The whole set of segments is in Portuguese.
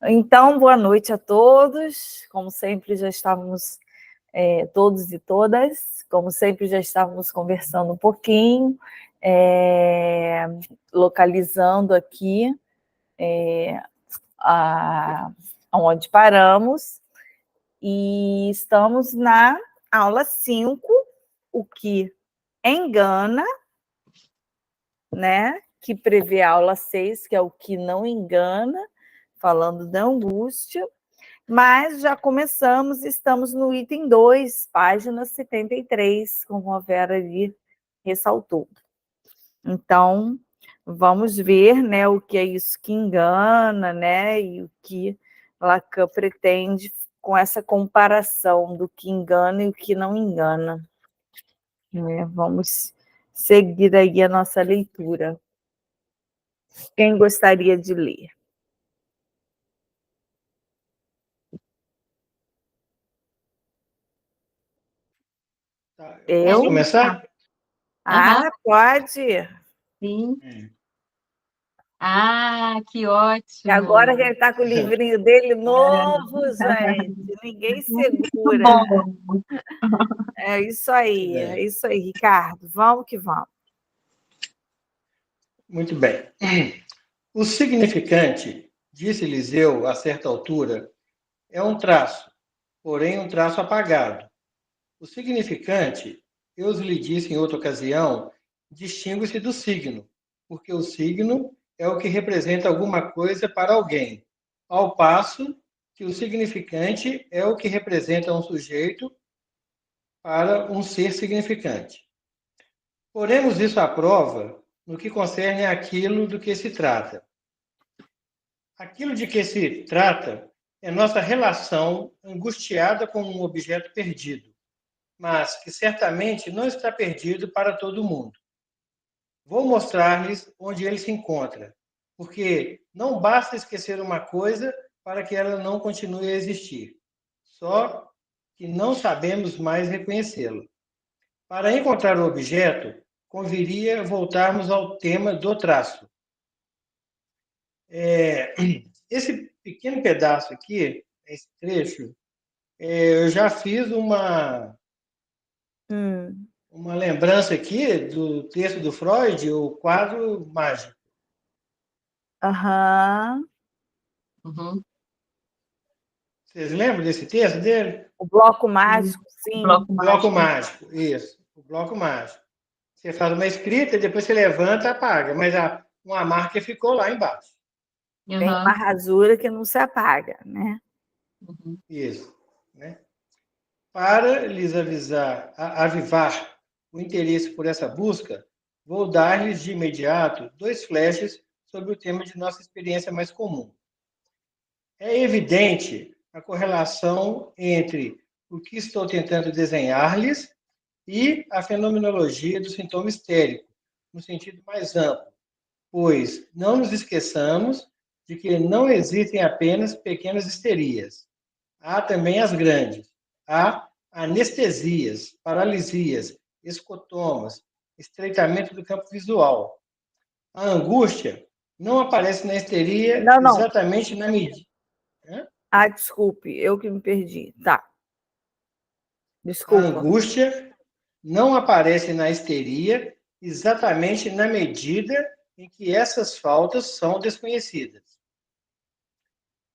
Então, boa noite a todos. Como sempre, já estávamos, todos e todas, como sempre, já estávamos conversando um pouquinho, localizando aqui onde paramos, e estamos na aula 5, o que engana, né? Que prevê a aula 6, que é o que não engana, falando da angústia, mas já começamos, estamos no item 2, página 73, como a Vera ali ressaltou. Então, vamos ver, né, o que é isso que engana, né, e o que Lacan pretende com essa comparação do que engana e o que não engana. Né? Vamos seguir aí a nossa leitura. Quem gostaria de ler? Posso começar? Pode. Sim. Que E ótimo! agora que ele está com o livrinho dele novo, gente, ninguém segura. Bom. É isso aí, Ricardo. Vamos que vamos. Muito bem. O significante, disse Eliseu a certa altura, é um traço, porém um traço apagado. O significante, eu lhe disse em outra ocasião, distingue-se do signo, porque o signo é o que representa alguma coisa para alguém, ao passo que o significante é o que representa um sujeito para um ser significante. Poremos isso à prova no que concerne àquilo do que se trata. Aquilo de que se trata é nossa relação angustiada com um objeto perdido, mas que certamente não está perdido para todo mundo. Vou mostrar-lhes onde ele se encontra, porque não basta esquecer uma coisa para que ela não continue a existir, só que não sabemos mais reconhecê-la. Para encontrar o objeto, conviria voltarmos ao tema do traço. Esse pequeno pedaço aqui, esse trecho, eu já fiz uma lembrança aqui do texto do Freud, o quadro mágico. Uhum. Vocês lembram desse texto dele? O bloco mágico, sim. Bloco mágico, isso. O bloco mágico. Você faz uma escrita, depois você levanta e apaga, mas uma marca ficou lá embaixo. Tem uma rasura que não se apaga, né? Isso. Né? Para lhes avivar o interesse por essa busca, vou dar-lhes de imediato 2 flashes sobre o tema de nossa experiência mais comum. É evidente a correlação entre o que estou tentando desenhar-lhes e a fenomenologia do sintoma histérico, no sentido mais amplo, pois não nos esqueçamos de que não existem apenas pequenas histerias. Há também as grandes. Há anestesias, paralisias, escotomas, estreitamento do campo visual. A angústia não aparece na histeria exatamente na medida. Desculpe, eu que me perdi. Tá. Desculpa. A angústia não aparece na histeria exatamente na medida em que essas faltas são desconhecidas.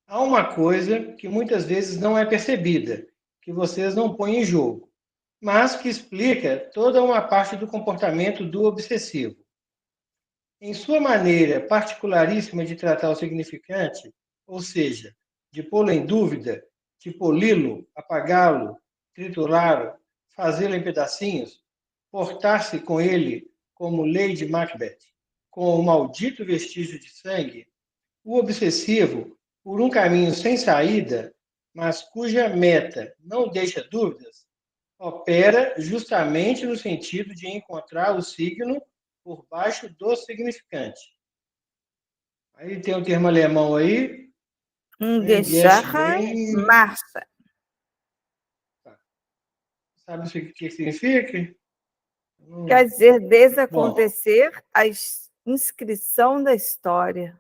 Há uma coisa que muitas vezes não é percebida, que vocês não põem em jogo, mas que explica toda uma parte do comportamento do obsessivo. Em sua maneira particularíssima de tratar o significante, ou seja, de pô-lo em dúvida, de poli-lo, apagá-lo, triturá-lo, fazê-lo em pedacinhos, portar-se com ele como Lady Macbeth, com o maldito vestígio de sangue, o obsessivo, por um caminho sem saída, mas cuja meta não deixa dúvidas, opera justamente no sentido de encontrar o signo por baixo do significante. Aí tem um termo alemão aí. Marcha. Sabe o que significa? Quer dizer, desacontecer a inscrição da história.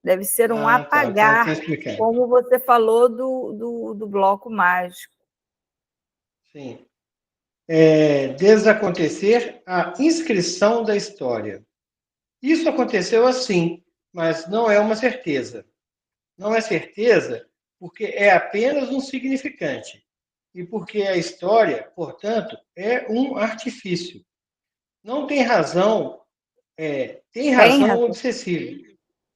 Deve ser um Tá, então apagar, explicando. como você falou do bloco mágico. Sim. Desacontecer a inscrição da história. Isso aconteceu assim, mas não é uma certeza. Não é certeza porque é apenas um significante e porque a história, portanto, é um artifício. Não tem razão, tem Tem razão razão. obsessivo.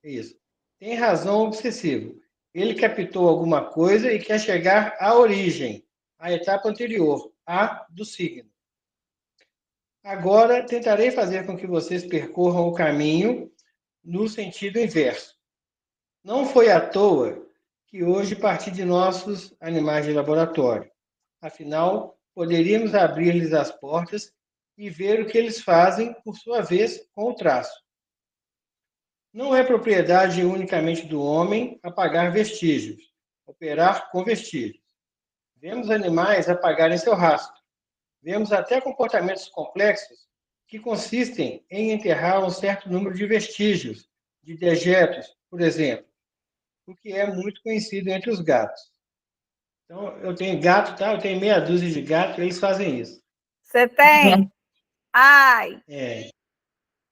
Isso. Tem razão obsessivo. Ele captou alguma coisa e quer chegar à origem, à etapa anterior, a do signo. Agora tentarei fazer com que vocês percorram o caminho no sentido inverso. Não foi à toa que hoje parti de nossos animais de laboratório. Afinal, poderíamos abrir-lhes as portas e ver o que eles fazem, por sua vez, com o traço. Não é propriedade unicamente do homem apagar vestígios, operar com vestígios. Vemos animais apagarem seu rastro. Vemos até comportamentos complexos que consistem em enterrar um certo número de vestígios, de dejetos, por exemplo, o que é muito conhecido entre os gatos. Então, eu tenho gato, tá? Eu tenho meia dúzia de gatos e eles fazem isso. Você tem? Ai,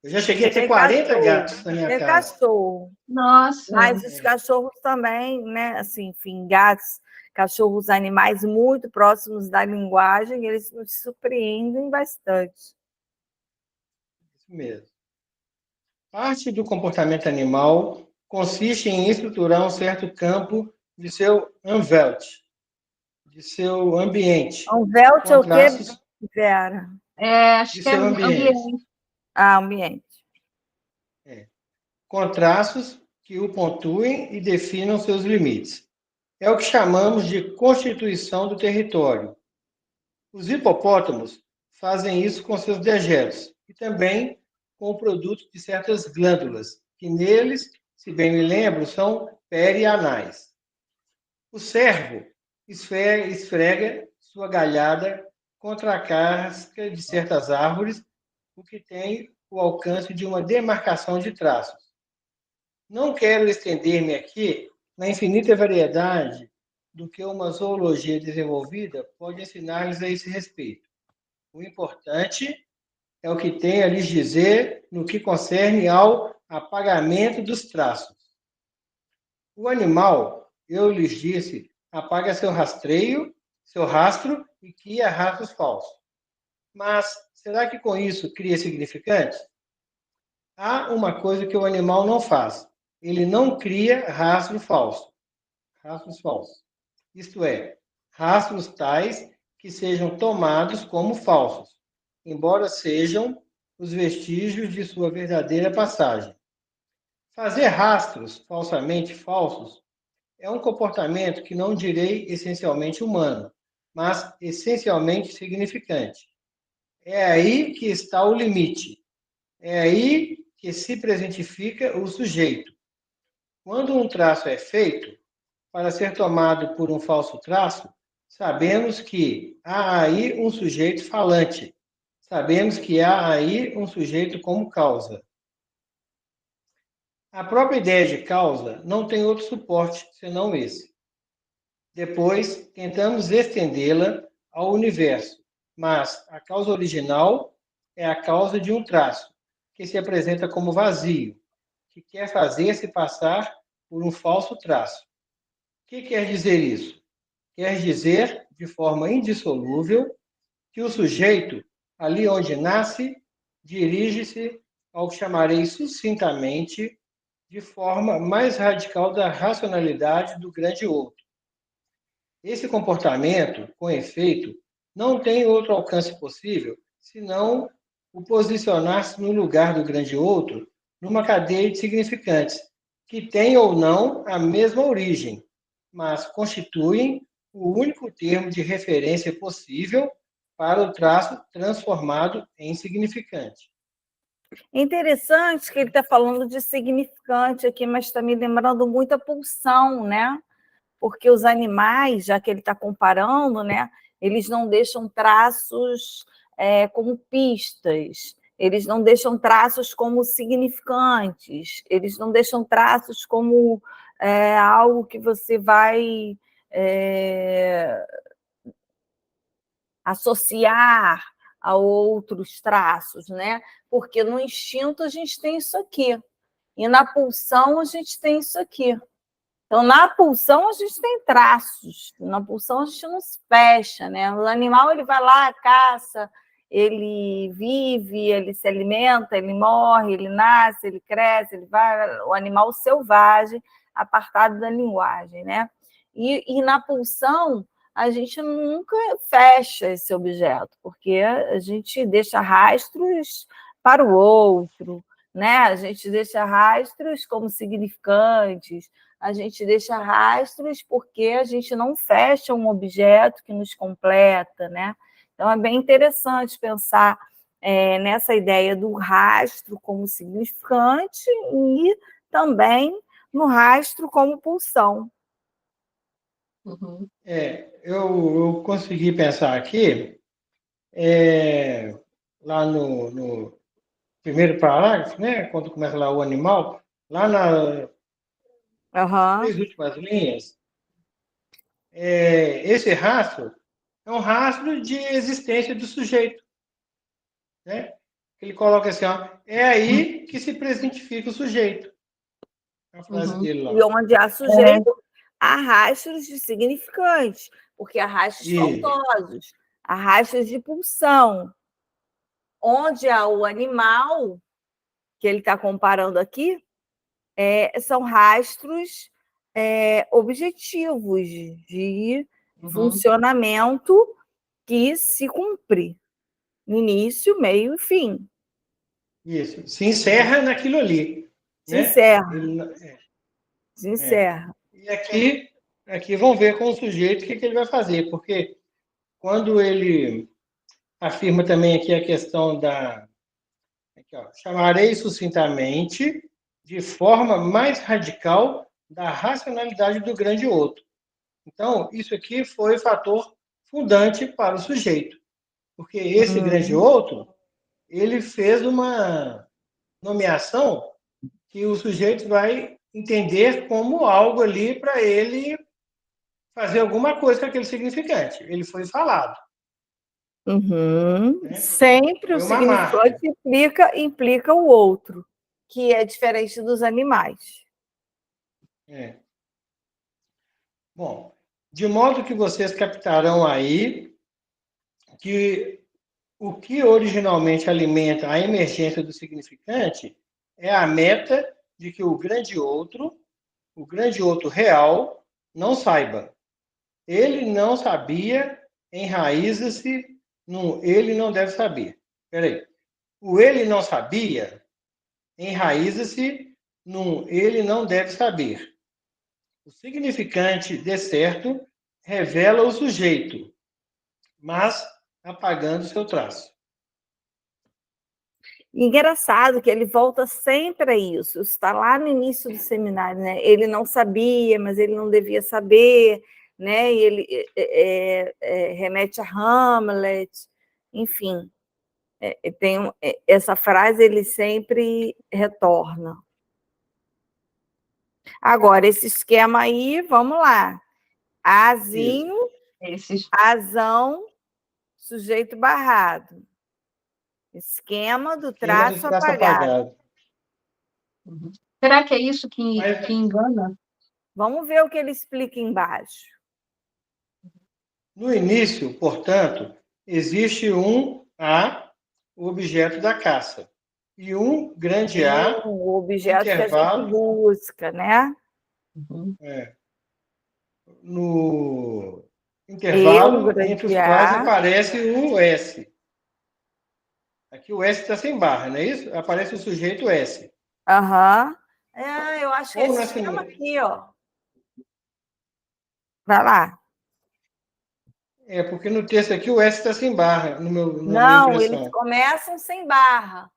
Eu já cheguei a eu ter tenho 40 cachorro. gatos na minha Tenho casa. cachorro. Nossa. Mas os cachorros também, né? Assim, enfim, gatos, cachorros, animais muito próximos da linguagem, eles nos surpreendem bastante. Isso mesmo. Parte do comportamento animal consiste em estruturar um certo campo de seu umwelt, de seu ambiente, Umwelt é com o quê, traços Vera? Acho de que é seu ambiente, ambiente. Ah, ambiente. com traços que o pontuem e definam seus limites. É o que chamamos de constituição do território. Os hipopótamos fazem isso com seus dejetos e também com o produto de certas glândulas, que neles, se bem me lembro, são perianais. O cervo esfrega sua galhada contra a casca de certas árvores, o que tem o alcance de uma demarcação de traços. Não quero estender-me aqui na infinita variedade do que uma zoologia desenvolvida pode ensinar-lhes a esse respeito. O importante é o que tem a lhes dizer no que concerne ao apagamento dos traços. O animal, eu lhes disse, apaga seu rastreio, seu rastro e cria rastros falsos. Mas será que com isso cria significantes? Há uma coisa que o animal não faz. Ele não cria rastros falsos. Isto é, rastros tais que sejam tomados como falsos, embora sejam os vestígios de sua verdadeira passagem. Fazer rastros falsamente falsos é um comportamento que não direi essencialmente humano, mas essencialmente significante. É aí que está o limite. É aí que se presentifica o sujeito. Quando um traço é feito para ser tomado por um falso traço, sabemos que há aí um sujeito falante. Sabemos que há aí um sujeito como causa. A própria ideia de causa não tem outro suporte senão esse. Depois, tentamos estendê-la ao universo, mas a causa original é a causa de um traço, que se apresenta como vazio, que quer fazer-se passar por um falso traço. O que quer dizer isso? Quer dizer, de forma indissolúvel, que o sujeito, ali onde nasce, dirige-se ao que chamarei sucintamente de forma mais radical da racionalidade do grande outro. Esse comportamento, com efeito, não tem outro alcance possível senão o posicionar-se no lugar do grande outro numa cadeia de significantes, que têm ou não a mesma origem, mas constituem o único termo de referência possível para o traço transformado em significante. Interessante que ele está falando de significante aqui, mas está me lembrando muito a pulsão, né? Porque os animais, já que ele está comparando, né, eles não deixam traços como pistas. eles não deixam traços como significantes, eles não deixam traços como algo que você vai associar a outros traços, né? Porque no instinto a gente tem isso aqui, e na pulsão a gente tem isso aqui. Então, na pulsão, a gente tem traços. Na pulsão, a gente não se fecha, né? O animal, ele vai lá, caça, ele vive, ele se alimenta, ele morre, ele nasce, ele cresce, ele vai... O animal selvagem, apartado da linguagem, né? E na pulsão, a gente nunca fecha esse objeto, porque a gente deixa rastros para o outro, né? A gente deixa rastros como significantes, a gente deixa rastros porque a gente não fecha um objeto que nos completa, né? Então, é bem interessante pensar nessa ideia do rastro como significante e também no rastro como pulsão. Uhum. Eu consegui pensar aqui, lá no primeiro parágrafo, né, quando começa lá o animal, lá nas três últimas linhas, esse rastro é um rastro de existência do sujeito, né? Ele coloca assim, ó, é aí que se presentifica o sujeito. A frase dele lá. E onde há sujeito, há rastros de significantes, porque há rastros faltosos, há rastros de pulsão. Onde há o animal, que ele está comparando aqui, são rastros objetivos de funcionamento que se cumpre no início, meio e fim. Isso, se encerra naquilo ali. Se né? encerra. Ele, Se encerra. E aqui vamos ver com o sujeito o que ele vai fazer, porque quando ele afirma também aqui a questão da... Aqui, ó, chamarei sucintamente de forma mais radical da racionalidade do grande outro. Então, isso aqui foi fator fundante para o sujeito, porque esse grande outro, ele fez uma nomeação que o sujeito vai entender como algo ali para ele fazer alguma coisa com aquele significante. Ele foi falado. Né? foi Sempre o significante implica o outro, que é diferente dos animais. Bom, de modo que vocês captarão aí que o que originalmente alimenta a emergência do significante é a meta de que o grande outro real, não saiba. Ele não sabia, enraiza-se no ele não deve saber. Peraí. O ele não sabia, enraiza-se no ele não deve saber. O significante de certo revela o sujeito, mas apagando seu traço. Engraçado que ele volta sempre a isso. Está lá no início do seminário, né? Ele não sabia, mas ele não devia saber, né? E ele remete a Hamlet, enfim. Essa frase ele sempre retorna. Agora, esse esquema aí, vamos lá. Azinho, azão, sujeito barrado. Esquema do traço apagado. Será que é isso que engana? Vamos ver o que ele explica embaixo. No início, portanto, existe um A, o objeto da caça, e um grande A, o objeto intervalo, que a gente busca, né? No intervalo entre os quais aparece o S. Aqui o S está sem barra, não é isso? Aparece o sujeito S. Eu acho que é esse esquema aqui, ó. Vai lá. Porque no texto aqui o S está sem barra, na minha Não, impressão. eles começam sem barra.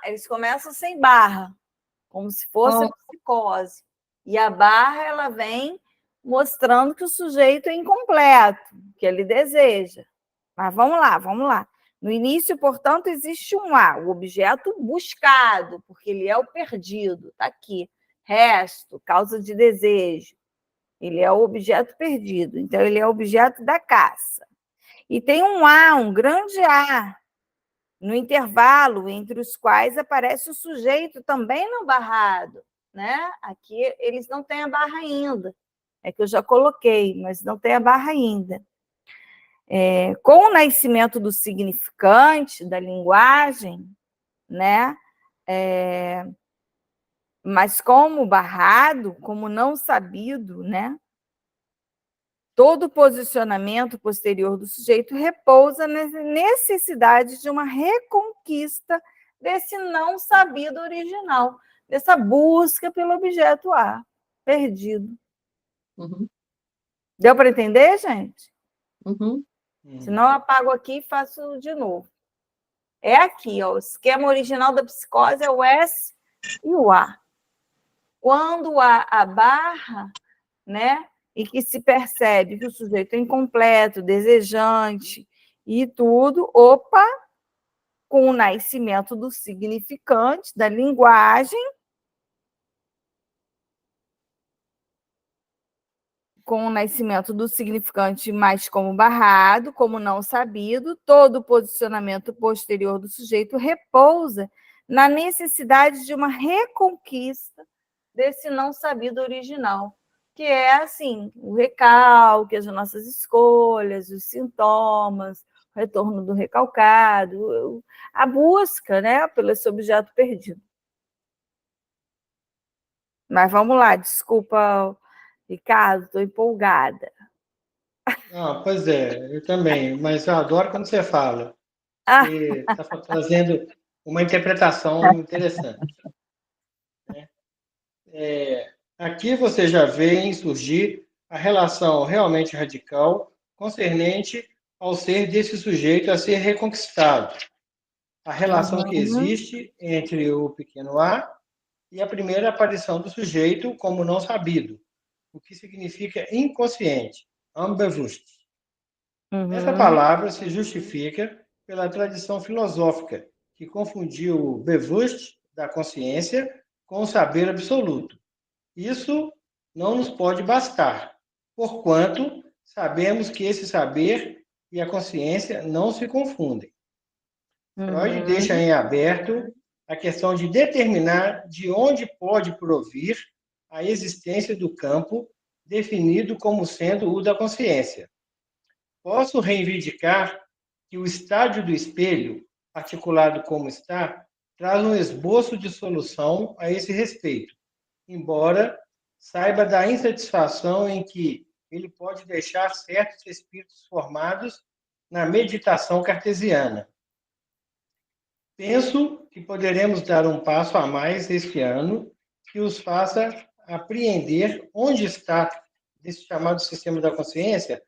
Eles começam sem barra, como se fosse a psicose. E a barra, ela vem mostrando que o sujeito é incompleto, que ele deseja. Mas vamos lá. No início, portanto, existe um A, o objeto buscado, porque ele é o perdido, está aqui. Resto, causa de desejo. Ele é o objeto perdido, então ele é o objeto da caça. E tem um A, um grande A, no intervalo entre os quais aparece o sujeito também não barrado, né? Aqui eles não têm a barra ainda, é que eu já coloquei, mas não tem a barra ainda. Com o nascimento do significante da linguagem, né? Mas como barrado, como não sabido, né? Todo posicionamento posterior do sujeito repousa na necessidade de uma reconquista desse não sabido original, dessa busca pelo objeto A, perdido. Uhum. Deu para entender, gente? Uhum. Senão eu apago aqui e faço de novo. É aqui, ó, o esquema original da psicose é o S e o A. Quando há a barra, né, e que se percebe que o sujeito é incompleto, desejante e tudo, opa, com o nascimento do significante, da linguagem, com o nascimento do significante mais como barrado, como não sabido, todo o posicionamento posterior do sujeito repousa na necessidade de uma reconquista desse não sabido original, que é, assim, o recalque, as nossas escolhas, os sintomas, o retorno do recalcado, a busca, né, pelo esse objeto perdido. Mas vamos lá, desculpa, Ricardo, estou empolgada. Ah, pois é, eu também, mas eu adoro quando você fala. Ah, Você está trazendo uma interpretação interessante. Aqui você já vê surgir a relação realmente radical concernente ao ser desse sujeito a ser reconquistado. A relação que existe entre o pequeno a e a primeira aparição do sujeito como não sabido, o que significa inconsciente, unbewusst. Essa palavra se justifica pela tradição filosófica, que confundiu o bewusst da consciência com o saber absoluto. Isso não nos pode bastar, porquanto sabemos que esse saber e a consciência não se confundem. Freud deixa em aberto a questão de determinar de onde pode provir a existência do campo definido como sendo o da consciência. Posso reivindicar que o estádio do espelho, articulado como está, traz um esboço de solução a esse respeito, embora saiba da insatisfação em que ele pode deixar certos espíritos formados na meditação cartesiana. Penso que poderemos dar um passo a mais este ano que os faça apreender onde está, desse chamado sistema da consciência,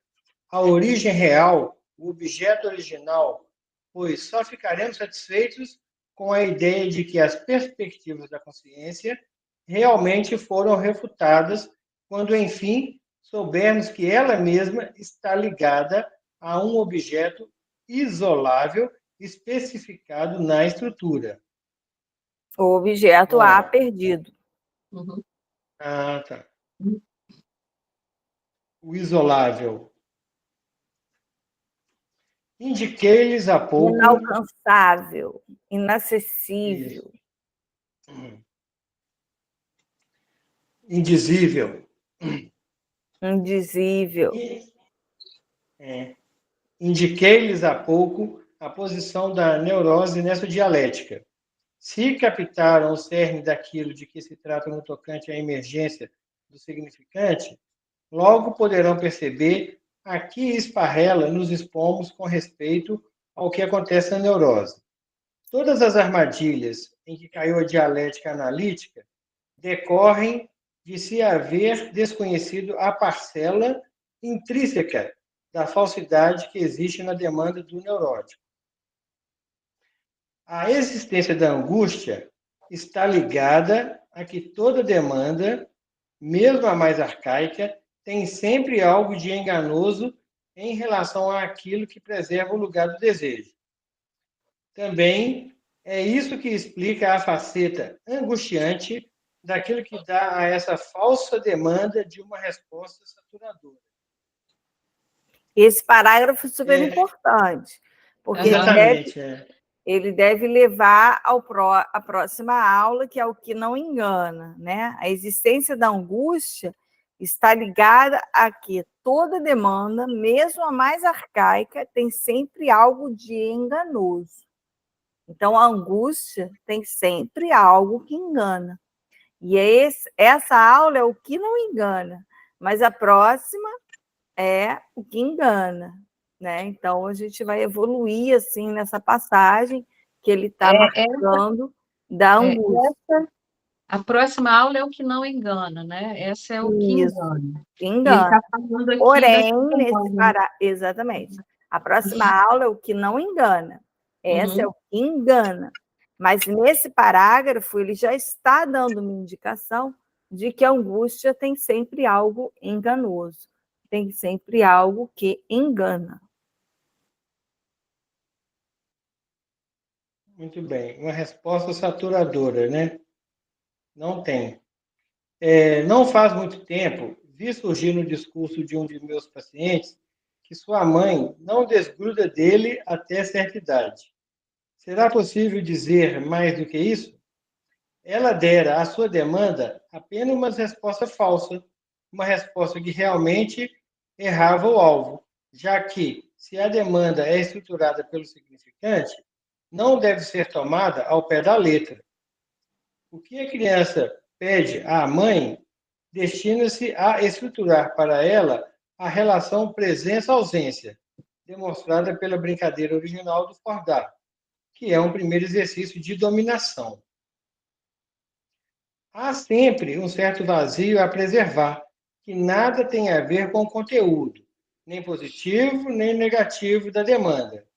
a origem real, o objeto original, pois só ficaremos satisfeitos com a ideia de que as perspectivas da consciência realmente foram refutadas quando, enfim, soubermos que ela mesma está ligada a um objeto isolável especificado na estrutura. o objeto A perdido. Uhum. Ah, tá. O isolável. Indiquei-lhes há pouco... Inalcançável, inacessível. Indizível. Indizível. Indiquei-lhes há pouco a posição da neurose nessa dialética. Se captaram o cerne daquilo de que se trata no tocante à emergência do significante, logo poderão perceber a que esparrela nos expomos com respeito ao que acontece na neurose. Todas as armadilhas em que caiu a dialética analítica decorrem de se haver desconhecido a parcela intrínseca da falsidade que existe na demanda do neurótico. A existência da angústia está ligada a que toda demanda, mesmo a mais arcaica, tem sempre algo de enganoso em relação àquilo que preserva o lugar do desejo. também é isso que explica a faceta angustiante daquilo que dá a essa falsa demanda de uma resposta saturadora. Esse parágrafo é super É, importante, porque exatamente. ele deve levar à próxima aula, que é o que não engana, né? A existência da angústia está ligada a que toda demanda, mesmo a mais arcaica, tem sempre algo de enganoso. Então, a angústia tem sempre algo que engana. E essa aula é o que não engana, mas a próxima é o que engana, né? Então, a gente vai evoluir assim nessa passagem que ele está marcando da angústia. A próxima aula é o que não engana, né? Essa é o que Isso, engana. engana. E ele está falando aqui Porém, da exatamente. A próxima aula é o que não engana. Essa é o que engana. Mas nesse parágrafo, ele já está dando uma indicação de que a angústia tem sempre algo enganoso, tem sempre algo que engana. Muito bem. Uma resposta saturadora, né? Não tem. Não faz muito tempo, vi surgir no discurso de um de meus pacientes que sua mãe não desgruda dele até certa idade. Será possível dizer mais do que isso? Ela dera à sua demanda apenas uma resposta falsa, uma resposta que realmente errava o alvo, já que, se a demanda é estruturada pelo significante, não deve ser tomada ao pé da letra. O que a criança pede à mãe destina-se a estruturar para ela a relação presença-ausência, demonstrada pela brincadeira original do Fordar, que é um primeiro exercício de dominação. Há sempre um certo vazio a preservar, que nada tem a ver com o conteúdo, nem positivo nem negativo da demanda.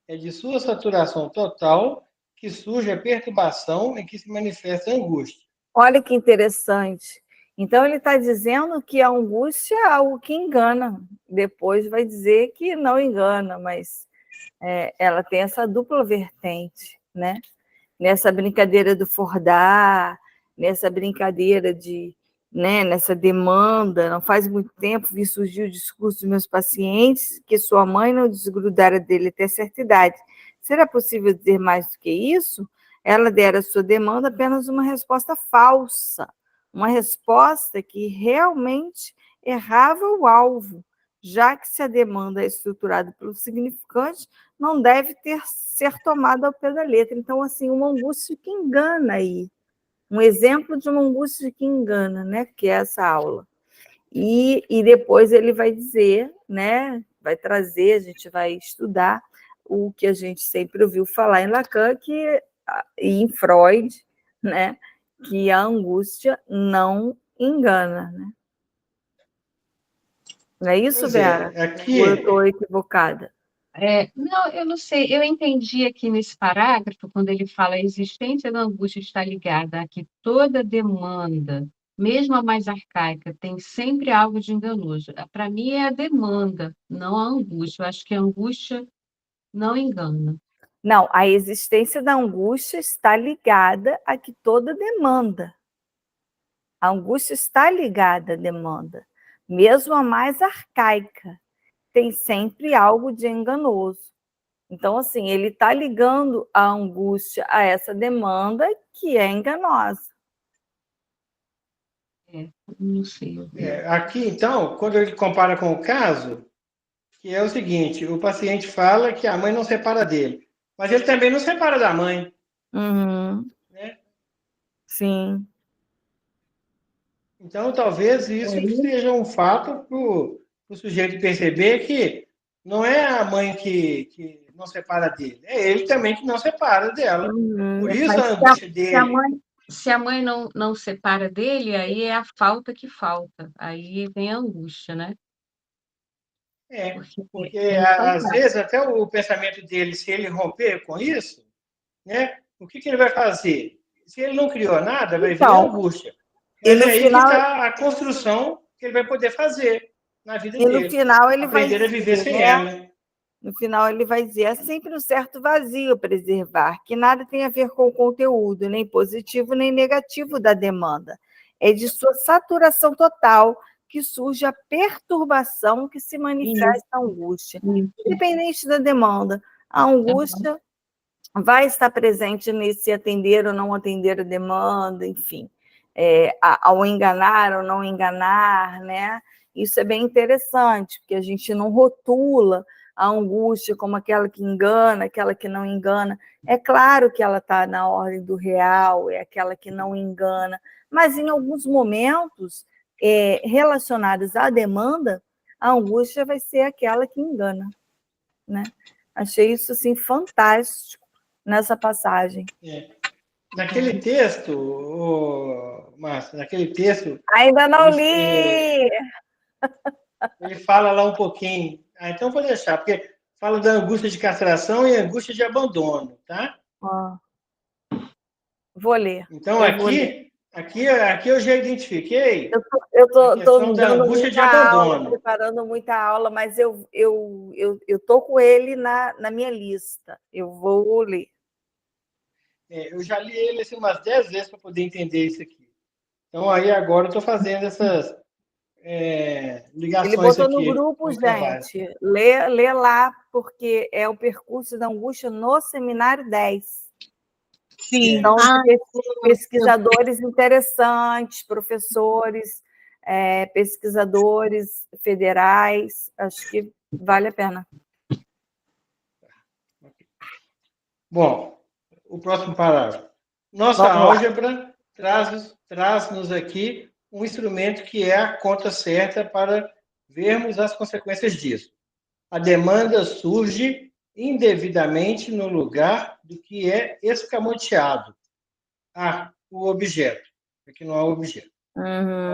É de sua saturação total que surge a perturbação em que se manifesta a angústia. Olha que interessante. Então, ele está dizendo que a angústia é algo que engana. Depois vai dizer que não engana, mas ela tem essa dupla vertente, né? Nessa brincadeira do Fordar, nessa brincadeira nessa demanda. Não faz muito tempo vi surgir o discurso dos meus pacientes que sua mãe não desgrudara dele até certa idade. Será possível dizer mais do que isso? Ela dera à sua demanda apenas uma resposta falsa, uma resposta que realmente errava o alvo, já que se a demanda é estruturada pelo significante, não deve ser tomada ao pé da letra. Então, assim, uma angústia que engana aí. Um exemplo de uma angústia que engana, né? Que é essa aula. E depois ele vai dizer, né? Vai trazer, a gente vai estudar o que a gente sempre ouviu falar em Lacan e em Freud, né? Que a angústia não engana, né? Não é isso, Vera? Aqui... Ou eu estou equivocada? Não, eu não sei. Eu entendi aqui nesse parágrafo, quando ele fala a existência da angústia está ligada a que toda demanda, mesmo a mais arcaica, tem sempre algo de enganoso. Para mim é a demanda, não a angústia. Eu acho que a angústia não engana. Não, a existência da angústia está ligada a que toda demanda. A angústia está ligada à demanda, mesmo a mais arcaica, tem sempre algo de enganoso. Então, assim, ele está ligando a angústia a essa demanda que é enganosa. Não sei. Aqui, então, quando ele compara com o caso, que é o seguinte, o paciente fala que a mãe não separa dele, mas ele também não separa da mãe. Uhum. Né? Sim. Então, talvez isso seja um fato para o sujeito perceber que não é a mãe que não separa dele, é ele também que não separa dela. Por isso a angústia dele. Se a mãe não separa dele, aí é a falta que falta. Aí vem a angústia, né? Porque às vezes até o pensamento dele, se ele romper com isso, né, o que ele vai fazer? Se ele não criou nada, vai vir a angústia. Mas é aí que está a construção que ele vai poder fazer na vida dele. E no final ele aprender vai a viver sem ela. No final, ele vai dizer: é sempre um certo vazio preservar, que nada tem a ver com o conteúdo, nem positivo nem negativo da demanda. É de sua saturação total que surge a perturbação que se manifesta a angústia. Independente da demanda, a angústia vai estar presente nesse atender ou não atender a demanda, enfim, ao enganar ou não enganar, né? Isso é bem interessante, porque a gente não rotula a angústia como aquela que engana, aquela que não engana. É claro que ela está na ordem do real, é aquela que não engana, mas em alguns momentos relacionados à demanda, a angústia vai ser aquela que engana, né? Achei isso assim fantástico nessa passagem. Naquele texto, Márcia, naquele texto... Ainda não li! Ele fala lá um pouquinho. Então vou deixar, porque fala da angústia de castração e angústia de abandono, tá? Vou ler. Então, aqui eu já identifiquei eu a questão da dando angústia de muita aula, abandono. preparando muita aula, mas eu tô com ele na minha lista. Eu vou ler. Eu já li ele assim, umas 10 vezes para poder entender isso aqui. Então, aí agora eu estou fazendo essas ligações Ele botou aqui no grupo, com o trabalho. gente. Lê lá, porque é o percurso da angústia no seminário 10. Sim. Então, pesquisadores interessantes, professores, pesquisadores federais, acho que vale a pena. Bom, o próximo parágrafo. Nossa álgebra traz-nos aqui um instrumento que é a conta certa para vermos as consequências disso. A demanda surge indevidamente no lugar do que é escamoteado. O objeto. Aqui não há objeto.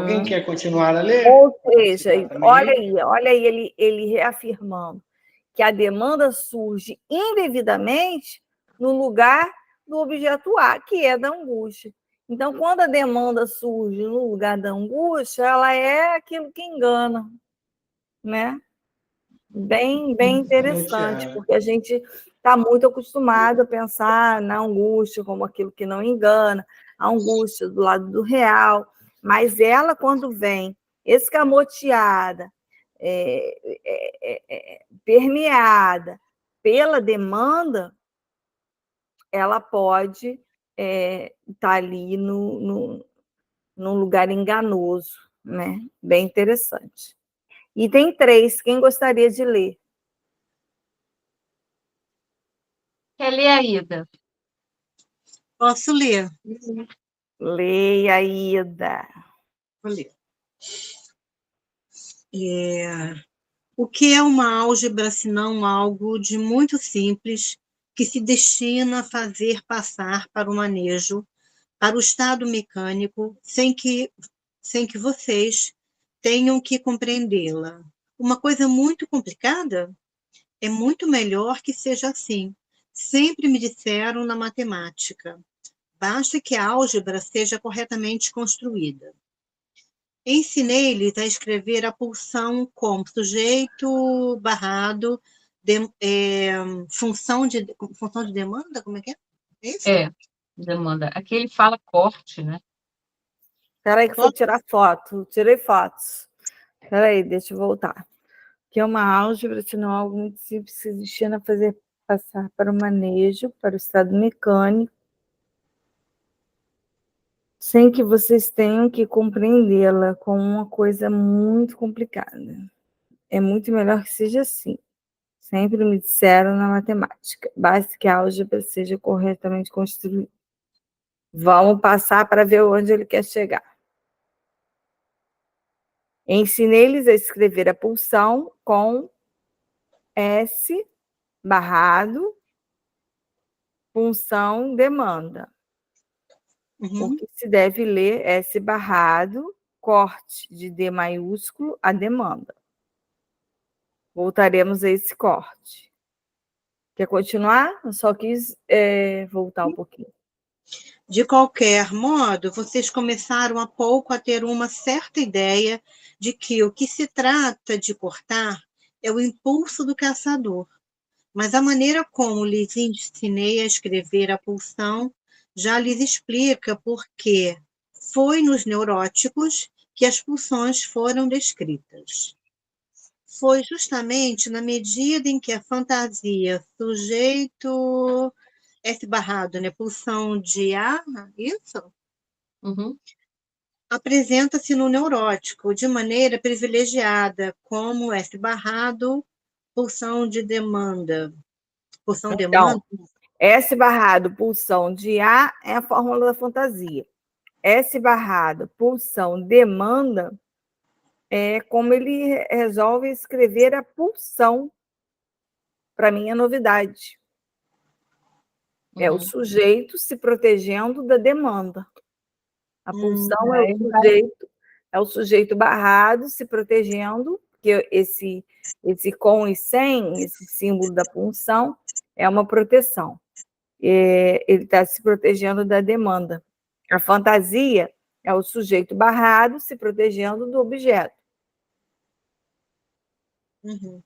Alguém quer continuar a ler? Ou seja, olha aí ele reafirmando que a demanda surge indevidamente no lugar do objeto A, que é da angústia. Então, quando a demanda surge no lugar da angústia, ela é aquilo que engana, né? Bem interessante, porque a gente está muito acostumado a pensar na angústia como aquilo que não engana, a angústia do lado do real, mas ela, quando vem escamoteada, permeada pela demanda, ela pode estar ali num lugar enganoso, né? Bem interessante. Item 3, quem gostaria de ler? Quer ler, Aida? Posso ler? Leia, Aida. Vou ler. O que é uma álgebra, senão algo de muito simples, que se destina a fazer passar para o manejo, para o estado mecânico, sem que vocês tenham que compreendê-la? Uma coisa muito complicada? É muito melhor que seja assim. Sempre me disseram na matemática. Basta que a álgebra seja corretamente construída. Ensinei-lhes a escrever a pulsão como sujeito barrado, função de demanda, como é que é? Isso? Demanda. Aqui ele fala corte, né? Espera aí que eu vou tirar foto. Tirei fotos. Espera aí, deixa eu voltar. Que é uma álgebra, senão algo muito simples, se destina a fazer passar para o manejo, para o estado mecânico, sem que vocês tenham que compreendê-la como uma coisa muito complicada. É muito melhor que seja assim. Sempre me disseram na matemática. Basta que a álgebra seja corretamente construída. Vamos passar para ver onde ele quer chegar. Ensinei-lhes a escrever a pulsão com S barrado, função demanda. O que se deve ler S barrado, corte de D maiúsculo a demanda. Voltaremos a esse corte. Quer continuar? Eu só quis voltar um pouquinho. De qualquer modo, vocês começaram há pouco a ter uma certa ideia de que o que se trata de cortar é o impulso do caçador, Mas a maneira como lhes ensinei a escrever a pulsão já lhes explica por que foi nos neuróticos que as pulsões foram descritas. Foi justamente na medida em que a fantasia, sujeito S barrado, né, pulsão de A, isso? Uhum. Apresenta-se no neurótico de maneira privilegiada, como S barrado, pulsão de demanda. Pulsão demanda? Então, S barrado, pulsão de A é a fórmula da fantasia. S barrado, pulsão demanda é como ele resolve escrever a pulsão. Para mim é novidade. É o sujeito se protegendo da demanda. A pulsão é o sujeito barrado se protegendo, porque esse com e sem, esse símbolo da punção, é uma proteção. Ele está se protegendo da demanda. A fantasia é o sujeito barrado se protegendo do objeto. Uhum.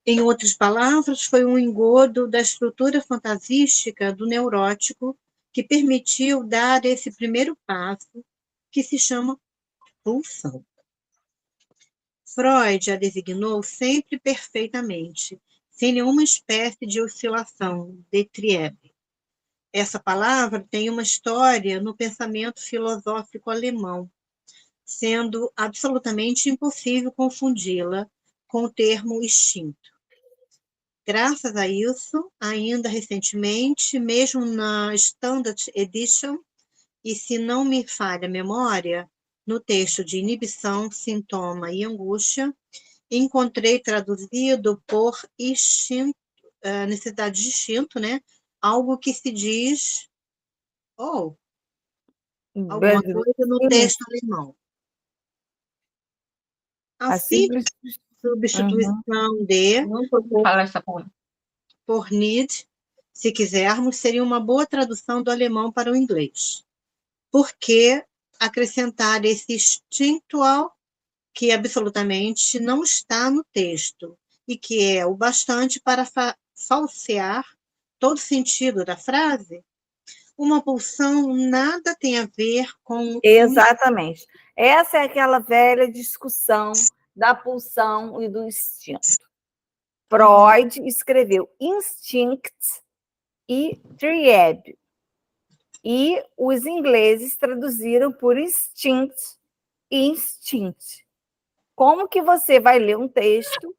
Em outras palavras, foi um engodo da estrutura fantasística do neurótico que permitiu dar esse primeiro passo, que se chama pulsão. Freud a designou sempre perfeitamente, sem nenhuma espécie de oscilação, de triebe. Essa palavra tem uma história no pensamento filosófico alemão, sendo absolutamente impossível confundi-la com o termo instinto. Graças a isso, ainda recentemente, mesmo na Standard Edition, e se não me falha a memória, no texto de inibição, sintoma e angústia, encontrei traduzido por instinto, necessidade de instinto, né? Algo que se diz, alguma coisa no texto alemão. A simples substituição de Não vou falar essa palavra. por need, se quisermos, seria uma boa tradução do alemão para o inglês. Por que acrescentar esse instinctual que absolutamente não está no texto e que é o bastante para falsear todo o sentido da frase? Uma pulsão nada tem a ver com... Exatamente. Essa é aquela velha discussão da pulsão e do instinto. Freud escreveu instinct e trieb. E os ingleses traduziram por instinct e instinct. Como que você vai ler um texto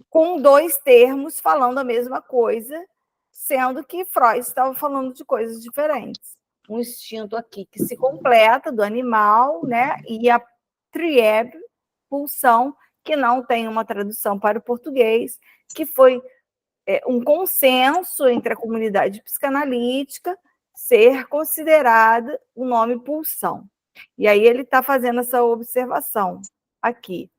com dois termos falando a mesma coisa, sendo que Freud estava falando de coisas diferentes? Um instinto aqui que se completa do animal, né? E a trieb, pulsão, que não tem uma tradução para o português, que foi um consenso entre a comunidade psicanalítica ser considerada o nome pulsão. E aí ele está fazendo essa observação aqui,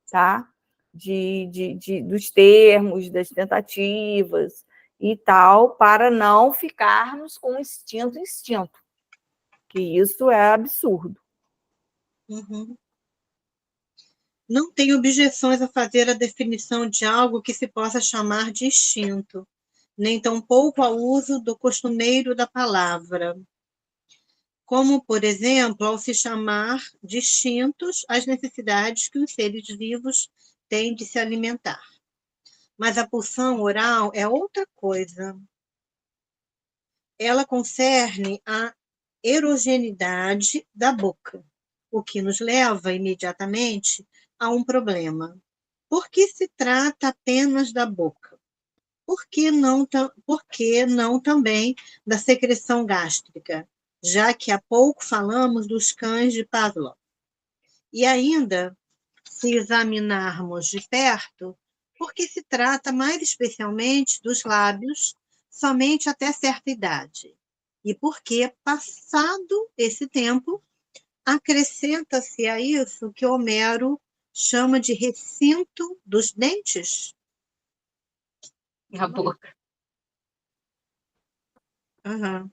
tá? Dos termos, das tentativas e tal, para não ficarmos com instinto, que isso é absurdo. Uhum. Não tenho objeções a fazer a definição de algo que se possa chamar de instinto, nem tampouco ao uso do costumeiro da palavra, como, por exemplo, ao se chamar de instintos as necessidades que os seres vivos têm de se alimentar. Mas a pulsão oral é outra coisa. Ela concerne a erogenidade da boca, o que nos leva imediatamente a um problema. Por que se trata apenas da boca? Por que não também da secreção gástrica, já que há pouco falamos dos cães de Pavlov? E ainda, se examinarmos de perto, por que se trata mais especialmente dos lábios somente até certa idade? E por que, passado esse tempo, acrescenta-se a isso que Homero chama de recinto dos dentes? Na boca. Uhum.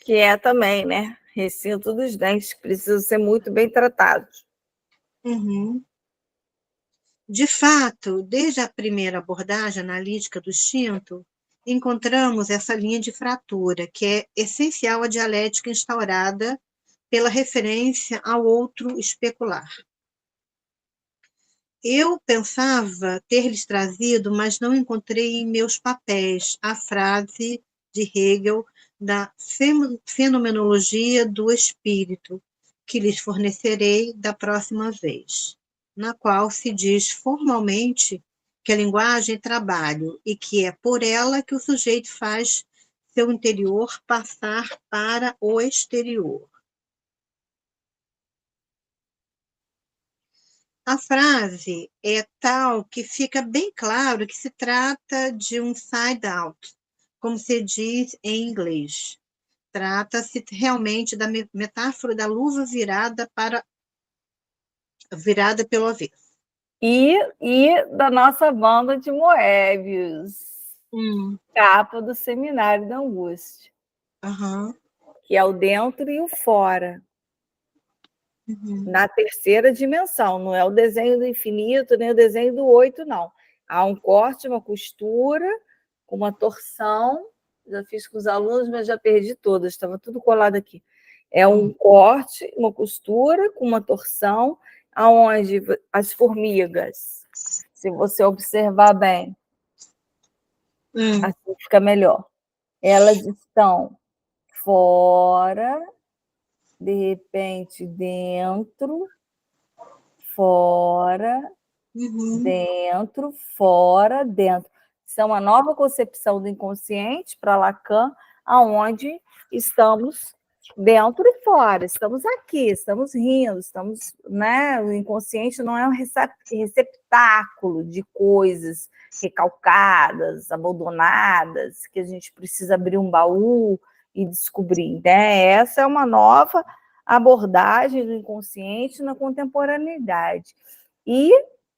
Que é também, né? Recinto dos dentes, que precisam ser muito bem tratados. Uhum. De fato, desde a primeira abordagem analítica do instinto, encontramos essa linha de fratura, que é essencial à dialética instaurada pela referência ao outro especular. Eu pensava ter lhes trazido, mas não encontrei em meus papéis a frase de Hegel da fenomenologia do espírito, que lhes fornecerei da próxima vez, na qual se diz formalmente que a linguagem é trabalho e que é por ela que o sujeito faz seu interior passar para o exterior. A frase é tal que fica bem claro que se trata de um side-out, como se diz em inglês. Trata-se realmente da metáfora da luva virada pelo avesso. E da nossa banda de Moebius, capa do Seminário da Angústia, que é o dentro e o fora. Na terceira dimensão, não é o desenho do infinito, nem o desenho do 8, não. Há um corte, uma costura, com uma torção, já fiz com os alunos, mas já perdi todas, estava tudo colado aqui. É um corte, uma costura, com uma torção, aonde as formigas, se você observar bem, assim fica melhor. Elas estão fora, de repente dentro, fora, dentro, fora, dentro. Isso é uma nova concepção do inconsciente para Lacan, aonde estamos dentro e fora, estamos aqui, estamos rindo, estamos, né? O inconsciente não é um receptáculo de coisas recalcadas, abandonadas, que a gente precisa abrir um baú e descobrir, né? Essa é uma nova abordagem do inconsciente na contemporaneidade. E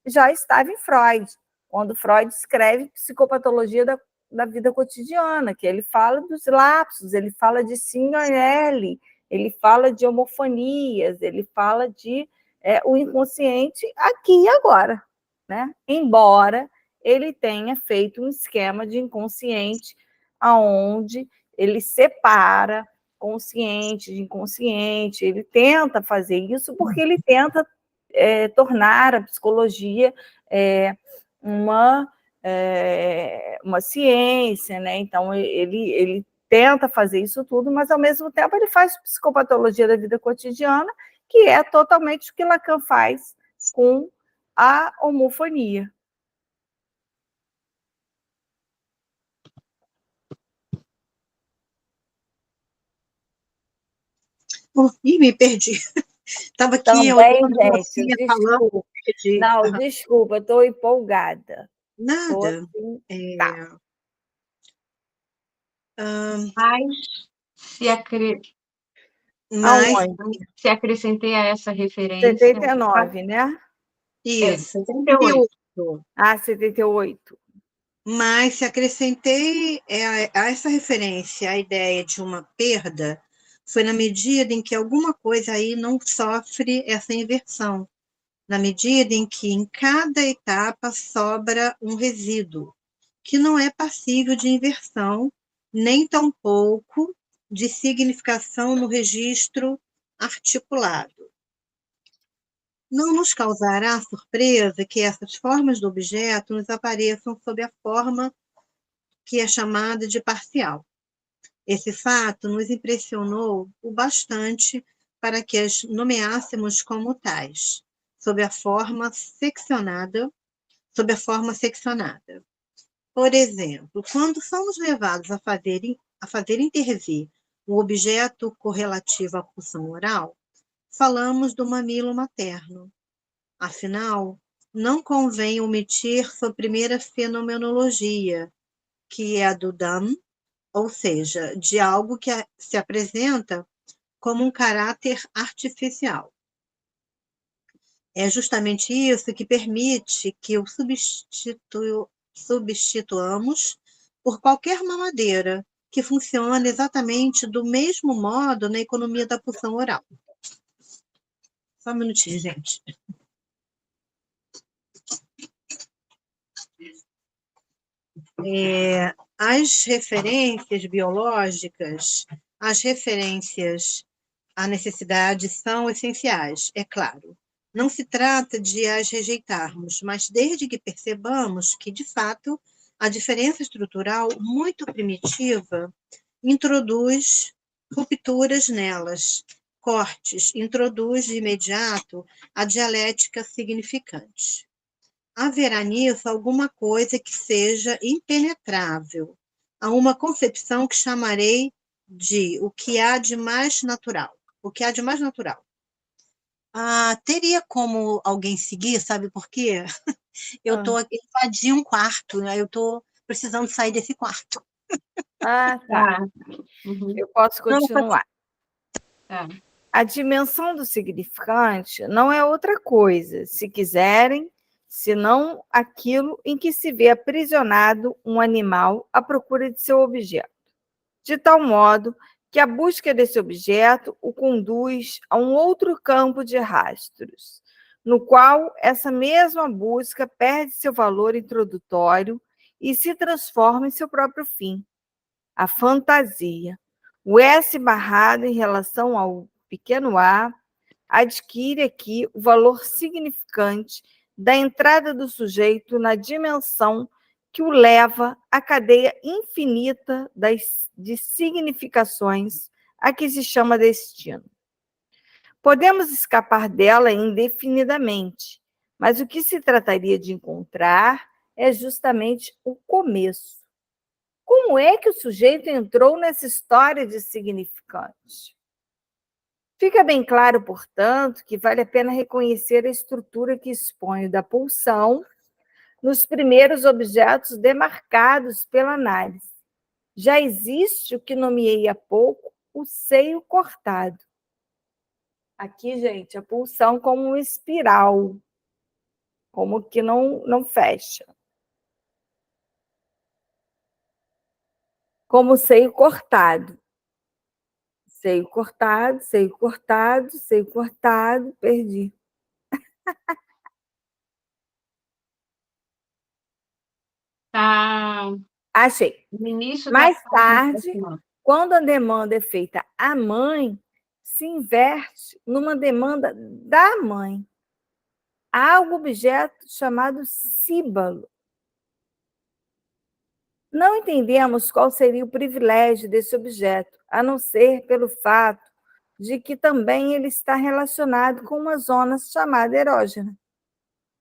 já estava em Freud, quando Freud escreve Psicopatologia da Vida Cotidiana, que ele fala dos lapsos, ele fala de Signorelli, ele fala de homofonias, ele fala de o inconsciente aqui e agora, né? Embora ele tenha feito um esquema de inconsciente aonde ele separa consciente de inconsciente, ele tenta fazer isso porque ele tenta tornar a psicologia uma ciência, né? Então ele tenta fazer isso tudo, mas ao mesmo tempo ele faz psicopatologia da vida cotidiana, que é totalmente o que Lacan faz com a homofonia. Ih, me perdi. Estava aqui também, olhando gente, você falando. Não, desculpa, estou empolgada. Nada. Assim, tá. Mas se acrescentei a essa referência... 79, né? Isso, 78. 78. Mas se acrescentei a essa referência a ideia de uma perda, foi na medida em que alguma coisa aí não sofre essa inversão, na medida em que em cada etapa sobra um resíduo, que não é passível de inversão, nem tampouco de significação no registro articulado. Não nos causará surpresa que essas formas do objeto nos apareçam sob a forma que é chamada de parcial. Esse fato nos impressionou o bastante para que as nomeássemos como tais, sob a forma seccionada. Por exemplo, quando somos levados a fazer intervir o objeto correlativo à pulsão oral, falamos do mamilo materno. Afinal, não convém omitir sua primeira fenomenologia, que é a do Dam, ou seja, de algo que se apresenta como um caráter artificial. É justamente isso que permite que o substituamos por qualquer mamadeira que funcione exatamente do mesmo modo na economia da pulsão oral. Só um minutinho, gente. As referências biológicas, as referências à necessidade são essenciais, é claro. Não se trata de as rejeitarmos, mas desde que percebamos que, de fato, a diferença estrutural muito primitiva introduz rupturas nelas, cortes, introduz de imediato a dialética significante. Haverá nisso alguma coisa que seja impenetrável, a uma concepção que chamarei de o que há de mais natural. O que há de mais natural. Teria como alguém seguir, sabe por quê? Eu estou aqui, invadi um quarto, né? Eu estou precisando sair desse quarto. Tá. Uhum. Eu posso continuar. Tá. A dimensão do significante não é outra coisa, se quiserem, senão aquilo em que se vê aprisionado um animal à procura de seu objeto, de tal modo que a busca desse objeto o conduz a um outro campo de rastros, no qual essa mesma busca perde seu valor introdutório e se transforma em seu próprio fim, a fantasia. O S barrado em relação ao pequeno a adquire aqui o valor significante da entrada do sujeito na dimensão que o leva à cadeia infinita de significações a que se chama destino. Podemos escapar dela indefinidamente, mas o que se trataria de encontrar é justamente o começo. Como é que o sujeito entrou nessa história de significante? Fica bem claro, portanto, que vale a pena reconhecer a estrutura que expõe da pulsão nos primeiros objetos demarcados pela análise. Já existe o que nomeei há pouco, o seio cortado. Aqui, gente, a pulsão como uma espiral, como que não fecha. Como seio cortado. Seio cortado, seio cortado, seio cortado, perdi. Tá Achei. no início da Mais página. tarde, quando a demanda é feita à mãe, se inverte numa demanda da mãe. Há um objeto chamado símbolo. Não entendemos qual seria o privilégio desse objeto, a não ser pelo fato de que também ele está relacionado com uma zona chamada erógena.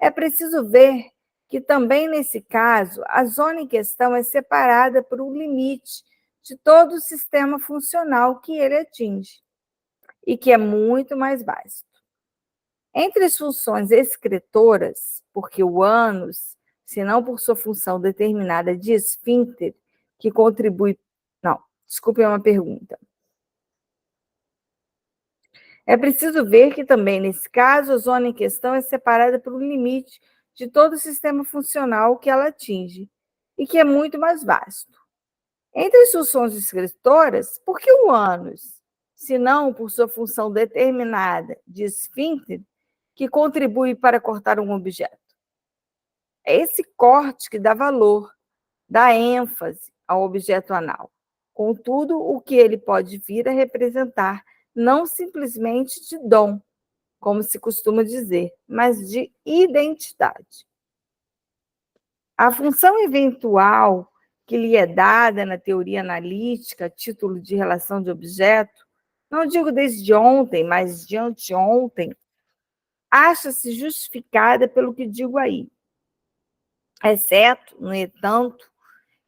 É preciso ver que também nesse caso, a zona em questão é separada por um limite de todo o sistema funcional que ele atinge, e que é muito mais vasto. Entre as funções excretoras, porque o ânus, se não por sua função determinada de esfíncter, que contribui... Não, desculpe, é uma pergunta. É preciso ver que também, nesse caso, a zona em questão é separada por um limite de todo o sistema funcional que ela atinge, e que é muito mais vasto. Entre as funções excretoras, por que o ânus, se não por sua função determinada de esfíncter, que contribui para cortar um objeto? É esse corte que dá valor, dá ênfase ao objeto anal. Contudo, o que ele pode vir a representar, não simplesmente de dom, como se costuma dizer, mas de identidade. A função eventual que lhe é dada na teoria analítica, a título de relação de objeto, não digo desde ontem, mas de anteontem, acha-se justificada pelo que digo aí, exceto, no entanto,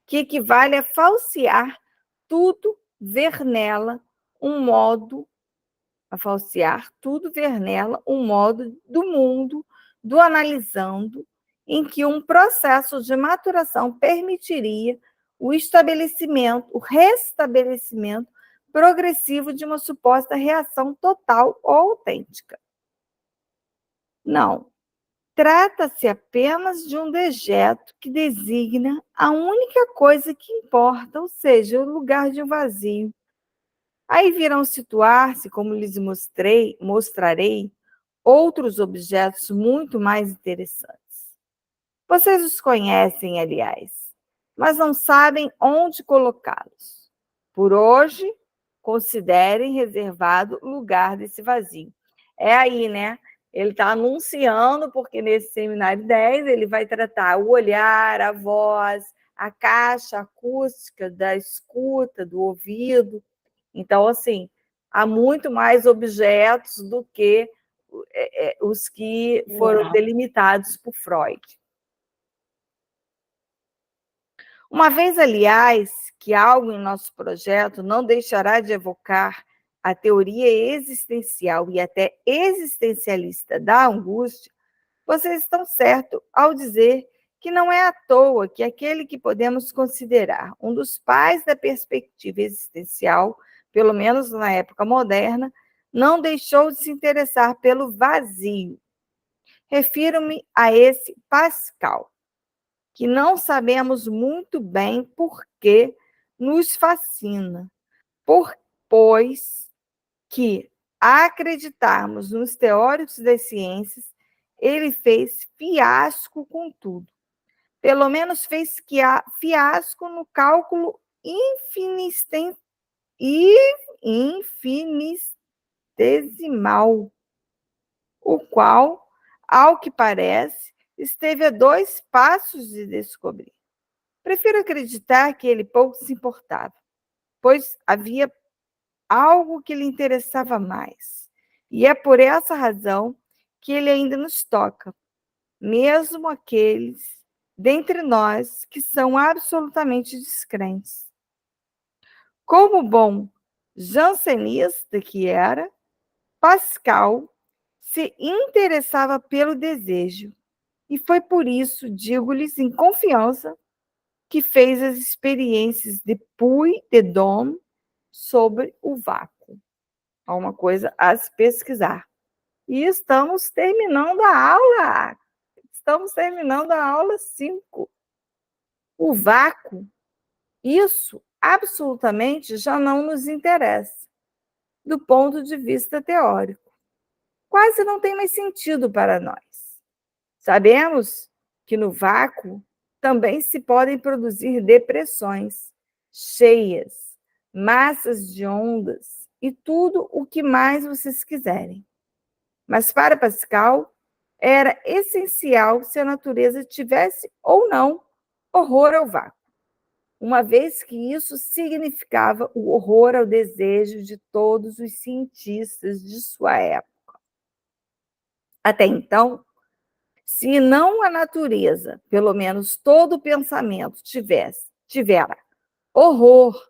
que equivale a falsear tudo, ver nela um modo, do mundo, do analisando, em que um processo de maturação permitiria o restabelecimento progressivo de uma suposta reação total ou autêntica. Não. Trata-se apenas de um dejeto que designa a única coisa que importa, ou seja, o lugar de um vazio. Aí virão situar-se, como lhes mostrarei, outros objetos muito mais interessantes. Vocês os conhecem, aliás. mas não sabem onde colocá-los. Por hoje, considerem reservado o lugar desse vazio. É aí, né? Ele está anunciando, porque nesse seminário 10 ele vai tratar o olhar, a voz, a caixa acústica da escuta, do ouvido. Então, assim, há muito mais objetos do que os que foram delimitados por Freud. Uma vez, aliás, que algo em nosso projeto não deixará de evocar a teoria existencial e até existencialista da angústia, vocês estão certos ao dizer que não é à toa que aquele que podemos considerar um dos pais da perspectiva existencial, pelo menos na época moderna, não deixou de se interessar pelo vazio. Refiro-me a esse Pascal, que não sabemos muito bem por que nos fascina, pois que, a acreditarmos nos teóricos das ciências, ele fez fiasco com tudo. Pelo menos fez fiasco no cálculo infinitesimal, o qual, ao que parece, esteve a 2 passos de descobrir. Prefiro acreditar que ele pouco se importava, pois havia algo que lhe interessava mais. E é por essa razão que ele ainda nos toca, mesmo aqueles dentre nós que são absolutamente descrentes. Como bom jansenista que era, Pascal se interessava pelo desejo, e foi por isso, digo-lhes em confiança, que fez as experiências de Puy-de-Dôme sobre o vácuo. Há uma coisa a se pesquisar. E estamos terminando a aula. Estamos terminando a aula 5. O vácuo, isso absolutamente já não nos interessa, do ponto de vista teórico. Quase não tem mais sentido para nós. Sabemos que no vácuo também se podem produzir depressões cheias, massas de ondas e tudo o que mais vocês quiserem. Mas para Pascal, era essencial se a natureza tivesse ou não horror ao vácuo, uma vez que isso significava o horror ao desejo de todos os cientistas de sua época. Até então, se não a natureza, pelo menos todo o pensamento tivera horror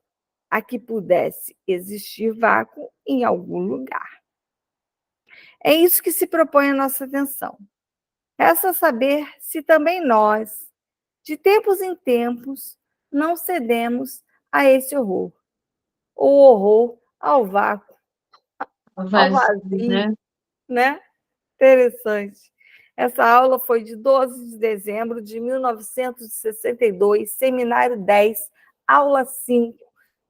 a que pudesse existir vácuo em algum lugar. É isso que se propõe a nossa atenção. Resta saber se também nós, de tempos em tempos, não cedemos a esse horror. O horror ao vácuo, ao vazio, né? Interessante. Essa aula foi de 12 de dezembro de 1962, seminário 10, aula 5.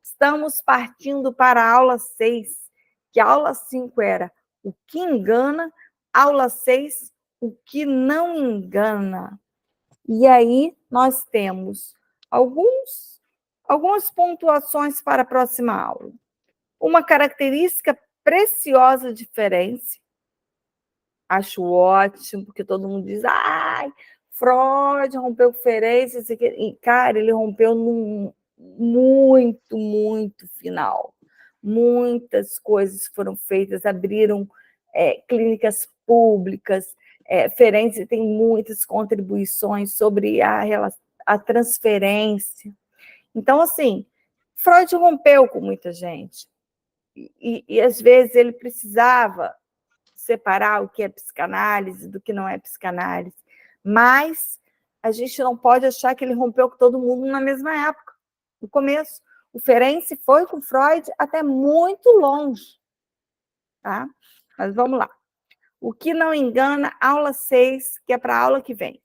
Estamos partindo para a aula 6, que a aula 5 era o que engana, aula 6, o que não engana. E aí nós temos algumas pontuações para a próxima aula. Uma característica preciosa diferença. Acho ótimo, porque todo mundo diz, ai, Freud rompeu conferência, e, cara, ele rompeu num muito final. Muitas coisas foram feitas, abriram clínicas públicas, Ferenczi tem muitas contribuições sobre a transferência. Então, assim, Freud rompeu com muita gente. E às vezes ele precisava separar o que é psicanálise do que não é psicanálise. Mas a gente não pode achar que ele rompeu com todo mundo na mesma época, no começo. O Ferenczi foi com Freud até muito longe. Tá? Mas vamos lá. O que não engana, aula 6, que é para a aula que vem.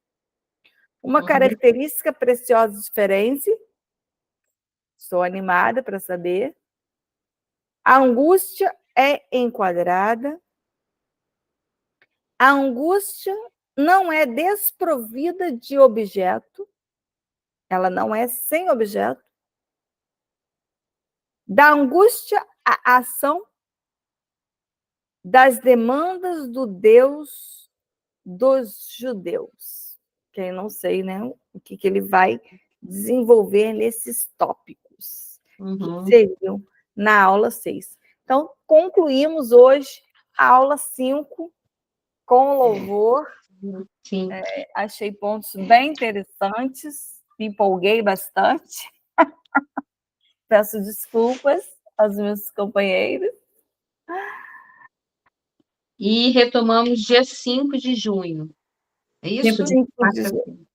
Uma característica preciosa de Ferenczi. Estou animada para saber. A angústia é enquadrada. A angústia não é desprovida de objeto. ela não é sem objeto. Da angústia à ação, das demandas do Deus dos judeus. Quem não sei, né, o que ele vai desenvolver nesses tópicos, que seriam na aula 6. Então, concluímos hoje a aula 5 com louvor. Sim. Achei pontos bem interessantes, me empolguei bastante. Peço desculpas aos meus companheiros. E retomamos dia 5 de junho. É isso? 5 de junho.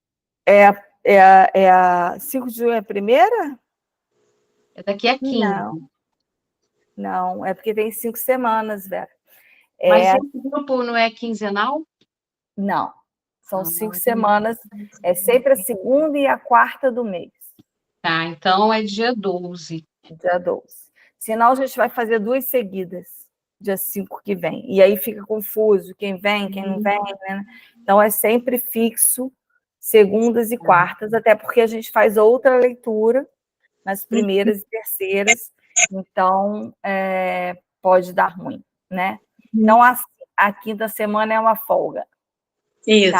5 de junho é a primeira? É daqui a 15. Não, é porque tem 5 semanas, Vera. Mas esse grupo não é quinzenal? Não, são 5 semanas. É sempre a segunda e a quarta do mês. Tá, então é dia 12. Dia 12. Senão a gente vai fazer 2 seguidas, dia 5 que vem. E aí fica confuso, quem vem, quem não vem, né? Então é sempre fixo, segundas e quartas, até porque a gente faz outra leitura nas primeiras e terceiras, então pode dar ruim, né? Então a quinta semana é uma folga. Isso,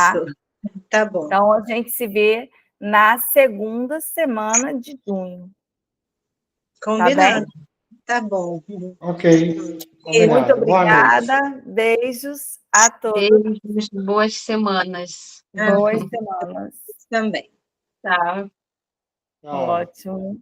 tá bom. Então a gente se vê na segunda semana de junho. Combinado. Tá bom. Ok. Combinado. Muito obrigada. Beijos a todos. Beijos, boas semanas. Boas semanas. Também. Tá. Tchau. Ótimo.